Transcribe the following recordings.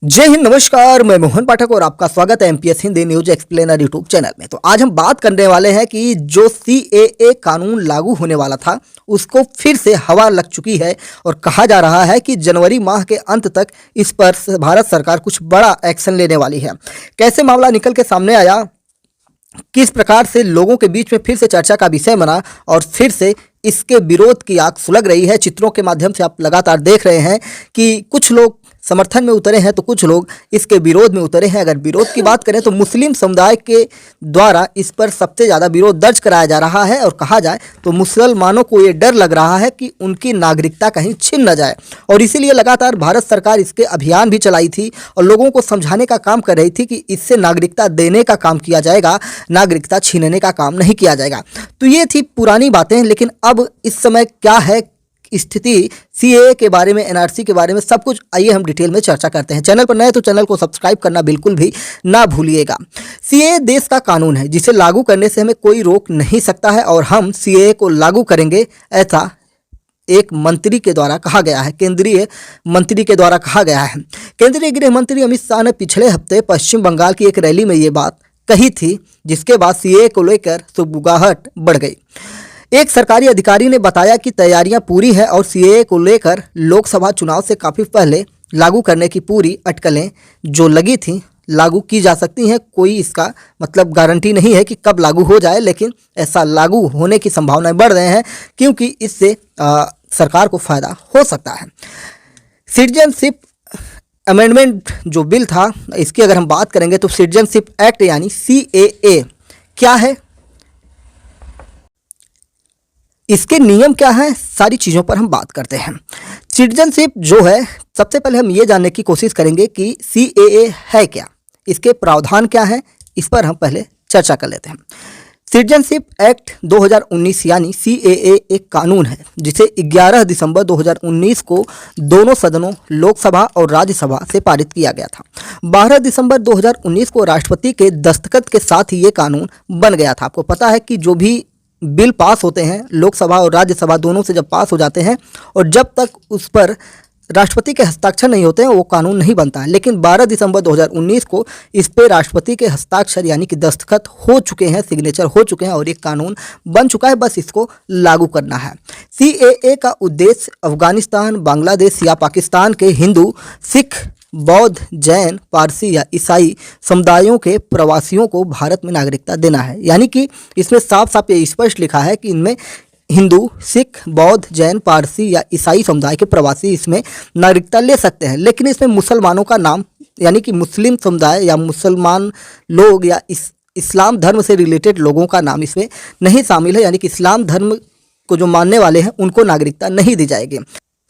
जय हिंद, नमस्कार। मैं मोहन पाठक और आपका स्वागत है MPS Hindi news explainer YouTube channel में। तो आज हम बात करने वाले हैं कि जो सीएए कानून लागू होने वाला था उसको फिर से हवा लग चुकी है और कहा जा रहा है कि जनवरी माह के अंत तक इस पर भारत सरकार कुछ बड़ा एक्शन लेने वाली है। कैसे मामला निकल के सामने आया, किस प्रकार से लोगों के बीच में फिर से चर्चा का विषय बना और फिर से इसके विरोध की आग सुलग रही है। चित्रों के माध्यम से आप लगातार देख रहे हैं कि कुछ लोग समर्थन में उतरे हैं तो कुछ लोग इसके विरोध में उतरे हैं। अगर विरोध की बात करें तो मुस्लिम समुदाय के द्वारा इस पर सबसे ज़्यादा विरोध दर्ज कराया जा रहा है और कहा जाए तो मुसलमानों को ये डर लग रहा है कि उनकी नागरिकता कहीं छिन न जाए, और इसीलिए लगातार भारत सरकार इसके अभियान भी चलाई थी और लोगों को समझाने का काम कर रही थी कि इससे नागरिकता देने का काम किया जाएगा, नागरिकता छीनने का काम नहीं किया जाएगा। तो ये थी पुरानी बातें, लेकिन अब इस समय क्या है स्थिति सीएए के बारे में, एनआरसी के बारे में, सब कुछ आइए हम डिटेल में चर्चा करते हैं। चैनल पर नए तो चैनल को सब्सक्राइब करना बिल्कुल भी ना भूलिएगा। सीएए देश का कानून है जिसे लागू करने से हमें कोई रोक नहीं सकता है और हम सीएए को लागू करेंगे, ऐसा एक मंत्री के द्वारा कहा गया है, केंद्रीय मंत्री के द्वारा कहा गया है। केंद्रीय गृह मंत्री अमित शाह ने पिछले हफ्ते पश्चिम बंगाल की एक रैली में ये बात कही थी, जिसके बाद सीएए को लेकर सुगबुगाहट बढ़ गई। एक सरकारी अधिकारी ने बताया कि तैयारियां पूरी है और सीएए को लेकर लोकसभा चुनाव से काफ़ी पहले लागू करने की पूरी अटकलें जो लगी थी लागू की जा सकती हैं। कोई इसका मतलब गारंटी नहीं है कि कब लागू हो जाए, लेकिन ऐसा लागू होने की संभावनाएं बढ़ रहे हैं क्योंकि इससे सरकार को फ़ायदा हो सकता है। सिटीजनशिप अमेंडमेंट जो बिल था, इसकी अगर हम बात करेंगे तो सिटीजनशिप एक्ट यानी सीएए क्या है, इसके नियम क्या हैं, सारी चीज़ों पर हम बात करते हैं। सिटीजनशिप जो है, सबसे पहले हम ये जानने की कोशिश करेंगे कि सीएए है क्या, इसके प्रावधान क्या हैं, इस पर हम पहले चर्चा कर लेते हैं। सिटीजनशिप एक्ट 2019 यानी सीएए एक कानून है जिसे 11 दिसंबर 2019 को दोनों सदनों लोकसभा और राज्यसभा से पारित किया गया था। 12 दिसंबर 2019 को राष्ट्रपति के दस्तखत के साथ ही ये कानून बन गया था। आपको पता है कि जो भी बिल पास होते हैं लोकसभा और राज्यसभा दोनों से जब पास हो जाते हैं और जब तक उस पर राष्ट्रपति के हस्ताक्षर नहीं होते हैं वो कानून नहीं बनता है, लेकिन 12 दिसंबर 2019 को इस पे राष्ट्रपति के हस्ताक्षर यानी कि दस्तखत हो चुके हैं, सिग्नेचर हो चुके हैं और एक कानून बन चुका है। बस इसको लागू करना है। सीएए का उद्देश्य अफगानिस्तान, बांग्लादेश या पाकिस्तान के हिंदू, सिख, बौद्ध, जैन, पारसी या ईसाई समुदायों के प्रवासियों को भारत में नागरिकता देना है। यानी कि इसमें साफ साफ ये स्पष्ट लिखा है कि इनमें हिंदू, सिख, बौद्ध, जैन, पारसी या ईसाई समुदाय के प्रवासी इसमें नागरिकता ले सकते हैं, लेकिन इसमें मुसलमानों का नाम यानी कि मुस्लिम समुदाय या मुसलमान लोग या इस्लाम धर्म से रिलेटेड लोगों का नाम इसमें नहीं शामिल है। यानी कि इस्लाम धर्म को जो मानने वाले हैं उनको नागरिकता नहीं दी जाएगी।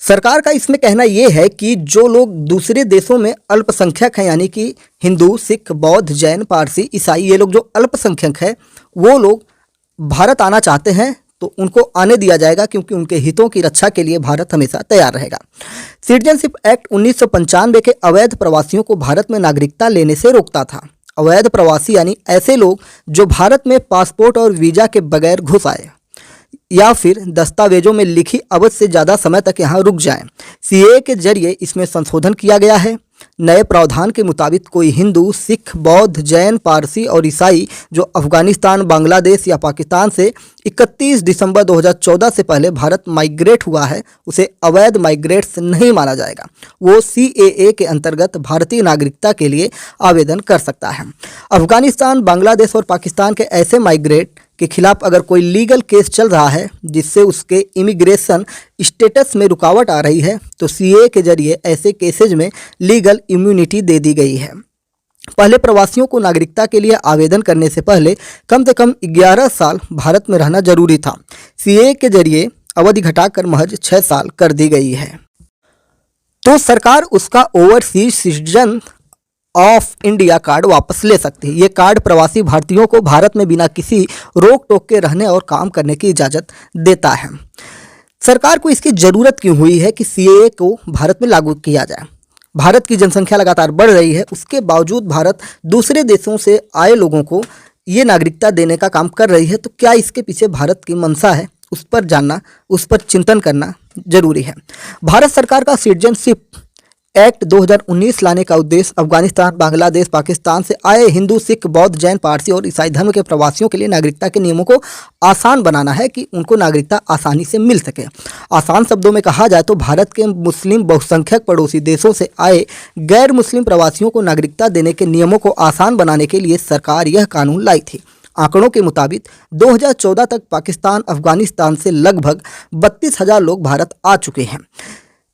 सरकार का इसमें कहना यह है कि जो लोग दूसरे देशों में अल्पसंख्यक हैं यानी कि हिंदू, सिख, बौद्ध, जैन, पारसी, ईसाई, ये लोग जो अल्पसंख्यक हैं वो लोग भारत आना चाहते हैं तो उनको आने दिया जाएगा क्योंकि उनके हितों की रक्षा के लिए भारत हमेशा तैयार रहेगा। सिटीजनशिप एक्ट 1995 के अवैध प्रवासियों को भारत में नागरिकता लेने से रोकता था। अवैध प्रवासी यानी ऐसे लोग जो भारत में पासपोर्ट और वीज़ा के बगैर घुस आए या फिर दस्तावेजों में लिखी अवधि से ज़्यादा समय तक यहाँ रुक जाएं। सीएए के जरिए इसमें संशोधन किया गया है। नए प्रावधान के मुताबिक कोई हिंदू, सिख, बौद्ध, जैन, पारसी और ईसाई जो अफगानिस्तान, बांग्लादेश या पाकिस्तान से 31 दिसंबर 2014 से पहले भारत माइग्रेट हुआ है उसे अवैध माइग्रेट्स नहीं माना जाएगा। वो सीएए के अंतर्गत भारतीय नागरिकता के लिए आवेदन कर सकता है। अफगानिस्तान, बांग्लादेश और पाकिस्तान के ऐसे माइग्रेट के खिलाफ अगर कोई लीगल केस चल रहा है जिससे उसके इमिग्रेशन स्टेटस में रुकावट आ रही है तो सीएए के जरिए ऐसे केसेज में लीगल इम्यूनिटी दे दी गई है। पहले प्रवासियों को नागरिकता के लिए आवेदन करने से पहले कम से कम 11 साल भारत में रहना जरूरी था। सीएए के जरिए अवधि घटाकर महज 6 साल कर दी गई है। तो सरकार उसका overseas citizen of India card वापस ले सकती है। ये कार्ड प्रवासी भारतीयों को भारत में बिना किसी रोक टोक के रहने और काम करने की इजाज़त देता है। सरकार को इसकी ज़रूरत क्यों हुई है कि सीएए को भारत में लागू किया जाए? भारत की जनसंख्या लगातार बढ़ रही है, उसके बावजूद भारत दूसरे देशों से आए लोगों को ये नागरिकता देने का काम कर रही है। तो क्या इसके पीछे भारत की मंशा है, उस पर जानना, उस पर चिंतन करना जरूरी है। भारत सरकार का सिटीजनशिप एक्ट 2019 लाने का उद्देश्य अफगानिस्तान, बांग्लादेश, पाकिस्तान से आए हिंदू, सिख, बौद्ध, जैन, पारसी और ईसाई धर्म के प्रवासियों के लिए नागरिकता के नियमों को आसान बनाना है कि उनको नागरिकता आसानी से मिल सके। आसान शब्दों में कहा जाए तो भारत के मुस्लिम बहुसंख्यक पड़ोसी देशों से आए गैर मुस्लिम प्रवासियों को नागरिकता देने के नियमों को आसान बनाने के लिए सरकार यह कानून लाई थी। आंकड़ों के मुताबिक 2014 तक पाकिस्तान, अफगानिस्तान से लगभग 32,000 लोग भारत आ चुके हैं।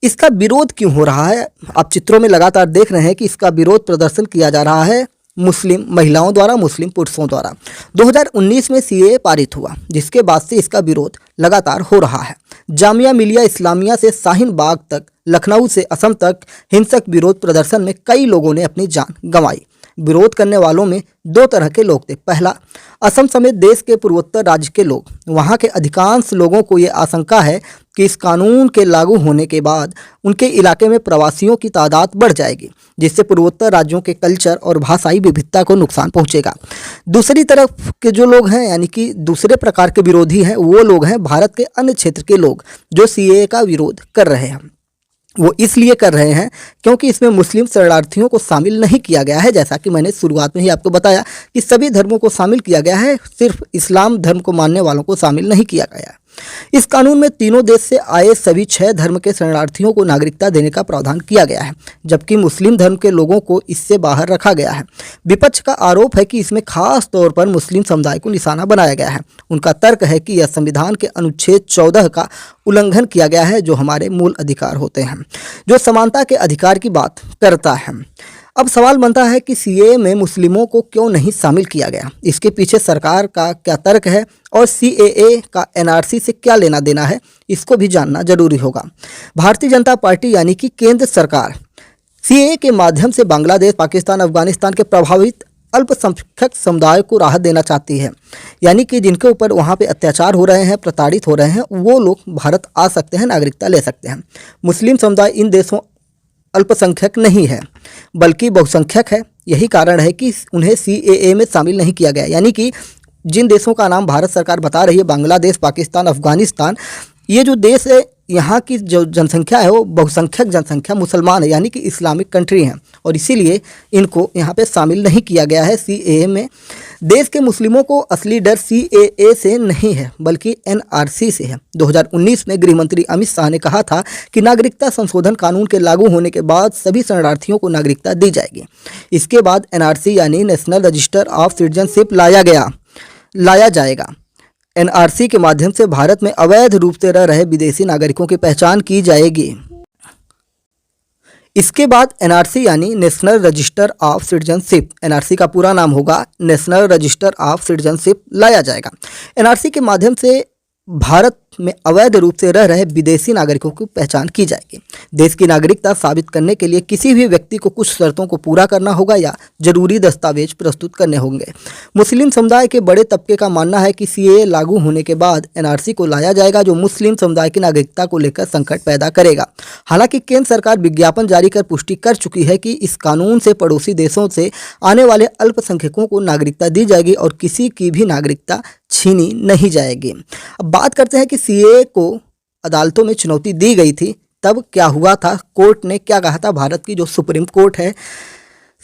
इसका विरोध क्यों हो रहा है? आप चित्रों में लगातार देख रहे हैं कि इसका विरोध प्रदर्शन किया जा रहा है मुस्लिम महिलाओं द्वारा, मुस्लिम पुरुषों द्वारा। 2019 में सीएए पारित हुआ, जिसके बाद से इसका विरोध लगातार हो रहा है। जामिया मिलिया इस्लामिया से शाहीन बाग तक, लखनऊ से असम तक हिंसक विरोध प्रदर्शन में कई लोगों ने अपनी जान गंवाई। विरोध करने वालों में दो तरह के लोग थे। पहला, असम समेत देश के पूर्वोत्तर राज्य के लोग। वहाँ के अधिकांश लोगों को ये आशंका है कि इस कानून के लागू होने के बाद उनके इलाके में प्रवासियों की तादाद बढ़ जाएगी, जिससे पूर्वोत्तर राज्यों के कल्चर और भाषाई विविधता को नुकसान पहुंचेगा। दूसरी तरफ के जो लोग हैं, यानी कि दूसरे प्रकार के विरोधी हैं, वो लोग हैं भारत के अन्य क्षेत्र के लोग जो सीएए का विरोध कर रहे हैं। वो इसलिए कर रहे हैं क्योंकि इसमें मुस्लिम शरणार्थियों को शामिल नहीं किया गया है। जैसा कि मैंने शुरुआत में ही आपको बताया कि सभी धर्मों को शामिल किया गया है, सिर्फ इस्लाम धर्म को मानने वालों को शामिल नहीं किया गया है। इस कानून में तीनों देश से आए सभी 6 धर्म के शरणार्थियों को नागरिकता देने का प्रावधान किया गया है, जबकि मुस्लिम धर्म के लोगों को इससे बाहर रखा गया है। विपक्ष का आरोप है कि इसमें खास तौर पर मुस्लिम समुदाय को निशाना बनाया गया है। उनका तर्क है कि यह संविधान के अनुच्छेद 14 का उल्लंघन किया गया है, जो हमारे मूल अधिकार होते हैं, जो समानता के अधिकार की बात करता है। अब सवाल बनता है कि सीएए में मुस्लिमों को क्यों नहीं शामिल किया गया? इसके पीछे सरकार का क्या तर्क है और सीएए का एनआरसी से क्या लेना देना है, इसको भी जानना जरूरी होगा। भारतीय जनता पार्टी यानी कि केंद्र सरकार सीएए के माध्यम से बांग्लादेश, पाकिस्तान, अफगानिस्तान के प्रभावित अल्पसंख्यक समुदाय को राहत देना चाहती है, यानी कि जिनके ऊपर वहाँ पे अत्याचार हो रहे हैं, प्रताड़ित हो रहे हैं, वो लोग भारत आ सकते हैं, नागरिकता ले सकते हैं। मुस्लिम समुदाय इन देशों अल्पसंख्यक नहीं है बल्कि बहुसंख्यक है। यही कारण है कि उन्हें सीएए में शामिल नहीं किया गया। यानी कि जिन देशों का नाम भारत सरकार बता रही है, बांग्लादेश, पाकिस्तान, अफगानिस्तान, ये जो देश है, यहाँ की जो जनसंख्या है वो बहुसंख्यक जनसंख्या मुसलमान है, यानी कि इस्लामिक कंट्री हैं, और इसीलिए इनको यहाँ पे शामिल नहीं किया गया है सीएए में। देश के मुस्लिमों को असली डर सीएए से नहीं है बल्कि एनआरसी से है। 2019 में गृह मंत्री अमित शाह ने कहा था कि नागरिकता संशोधन कानून के लागू होने के बाद सभी शरणार्थियों को नागरिकता दी जाएगी। इसके बाद एनआरसी यानी नेशनल रजिस्टर ऑफ सिटीजनशिप लाया जाएगा। एनआरसी के माध्यम से भारत में अवैध रूप से रह रहे विदेशी नागरिकों की पहचान की जाएगी। इसके बाद एनआरसी यानी national register of citizenship, NRC का पूरा नाम होगा नेशनल रजिस्टर ऑफ सिटीजनशिप, लाया जाएगा। एनआरसी के माध्यम से भारत में अवैध रूप से रह रहे विदेशी नागरिकों की पहचान की जाएगी। देश की नागरिकता साबित करने के लिए किसी भी व्यक्ति को कुछ शर्तों को पूरा करना होगा या जरूरी दस्तावेज प्रस्तुत करने होंगे। मुस्लिम समुदाय के बड़े तबके का मानना है कि सीएए लागू होने के बाद एनआरसी को लाया जाएगा, जो मुस्लिम समुदाय की नागरिकता को लेकर संकट पैदा करेगा। हालांकि केंद्र सरकार विज्ञापन जारी कर पुष्टि कर चुकी है कि इस कानून से पड़ोसी देशों से आने वाले अल्पसंख्यकों को नागरिकता दी जाएगी और किसी की भी नागरिकता छीनी नहीं जाएगी। अब बात करते हैं कि सीएए को अदालतों में चुनौती दी गई थी, तब क्या हुआ था, कोर्ट ने क्या कहा था। भारत की जो सुप्रीम कोर्ट है,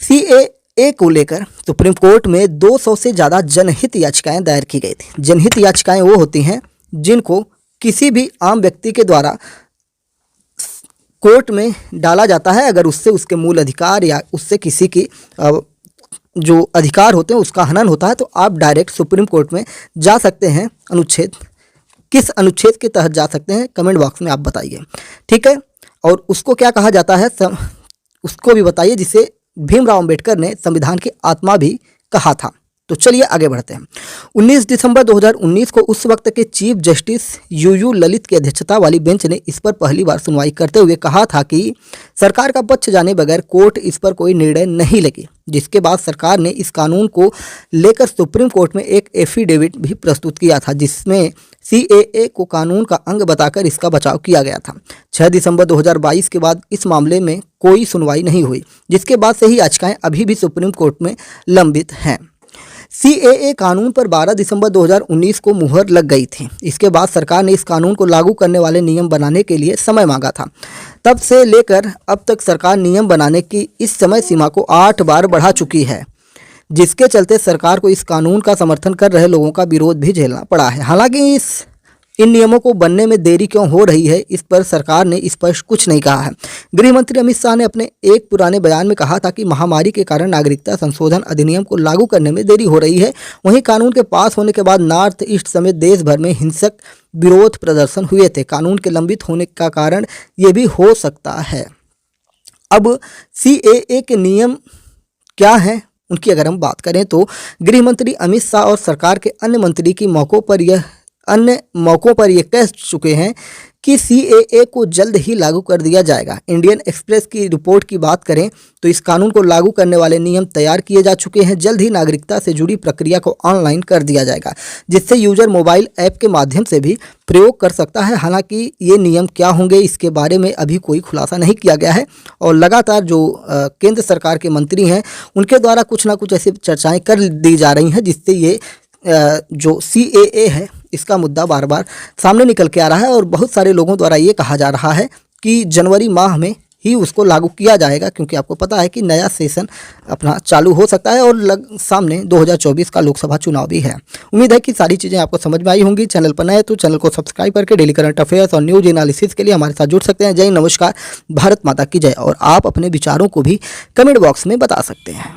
सीएए को लेकर सुप्रीम कोर्ट में 200 से ज़्यादा जनहित याचिकाएं दायर की गई थी। जनहित याचिकाएं वो होती हैं जिनको किसी भी आम व्यक्ति के द्वारा कोर्ट में डाला जाता है, अगर उससे उसके मूल अधिकार या उससे किसी की जो अधिकार होते हैं उसका हनन होता है, तो आप डायरेक्ट सुप्रीम कोर्ट में जा सकते हैं। किस अनुच्छेद के तहत जा सकते हैं, कमेंट बॉक्स में आप बताइए, ठीक है। और उसको क्या कहा जाता है, उसको भी बताइए, जिसे भीमराव अंबेडकर ने संविधान की आत्मा भी कहा था। तो चलिए आगे बढ़ते हैं। 19 दिसंबर 2019 को उस वक्त के चीफ जस्टिस यूयू ललित की अध्यक्षता वाली बेंच ने इस पर पहली बार सुनवाई करते हुए कहा था कि सरकार का पक्ष जाने बगैर कोर्ट इस पर कोई निर्णय नहीं लेगी, जिसके बाद सरकार ने इस कानून को लेकर सुप्रीम कोर्ट में एक एफिडेविट भी प्रस्तुत किया था, जिसमें सीएए को कानून का अंग बताकर इसका बचाव किया गया था। 6 दिसंबर 2022 के बाद इस मामले में कोई सुनवाई नहीं हुई, जिसके बाद से ही याचिकाएं अभी भी सुप्रीम कोर्ट में लंबित हैं। सीएए कानून पर 12 दिसंबर 2019 को मुहर लग गई थी। इसके बाद सरकार ने इस कानून को लागू करने वाले नियम बनाने के लिए समय मांगा था। तब से लेकर अब तक सरकार नियम बनाने की इस समय सीमा को 8 बार बढ़ा चुकी है, जिसके चलते सरकार को इस कानून का समर्थन कर रहे लोगों का विरोध भी झेलना पड़ा है। हालांकि इन नियमों को बनने में देरी क्यों हो रही है, इस पर सरकार ने स्पष्ट कुछ नहीं कहा है। गृह मंत्री अमित शाह ने अपने एक पुराने बयान में कहा था कि महामारी के कारण नागरिकता संशोधन अधिनियम को लागू करने में देरी हो रही है। वहीं कानून के पास होने के बाद नॉर्थ ईस्ट समेत देश भर में हिंसक विरोध प्रदर्शन हुए थे। कानून के लंबित होने का कारण ये भी हो सकता है। अब CAA के नियम क्या हैं, उनकी अगर हम बात करें तो गृह मंत्री अमित शाह और सरकार के अन्य मंत्री की अन्य मौक़ों पर ये कह चुके हैं कि CAA को जल्द ही लागू कर दिया जाएगा। इंडियन एक्सप्रेस की रिपोर्ट की बात करें तो इस कानून को लागू करने वाले नियम तैयार किए जा चुके हैं। जल्द ही नागरिकता से जुड़ी प्रक्रिया को ऑनलाइन कर दिया जाएगा, जिससे यूजर मोबाइल ऐप के माध्यम से भी प्रयोग कर सकता है। हालांकि ये नियम क्या होंगे, इसके बारे में अभी कोई खुलासा नहीं किया गया है और लगातार जो केंद्र सरकार के मंत्री हैं उनके द्वारा कुछ ना कुछ ऐसी चर्चाएँ कर दी जा रही हैं, जिससे ये जो CAA है इसका मुद्दा बार बार सामने निकल के आ रहा है और बहुत सारे लोगों द्वारा ये कहा जा रहा है कि जनवरी माह में ही उसको लागू किया जाएगा, क्योंकि आपको पता है कि नया सेशन अपना चालू हो सकता है और सामने 2024 का लोकसभा चुनाव भी है। उम्मीद है कि सारी चीज़ें आपको समझ में आई होंगी। चैनल पर नए तो चैनल को सब्सक्राइब करके डेली करंट अफेयर्स और न्यूज एनालिसिस के लिए हमारे साथ जुड़ सकते हैं। जय नमस्कार, भारत माता की जय। और आप अपने विचारों को भी कमेंट बॉक्स में बता सकते हैं।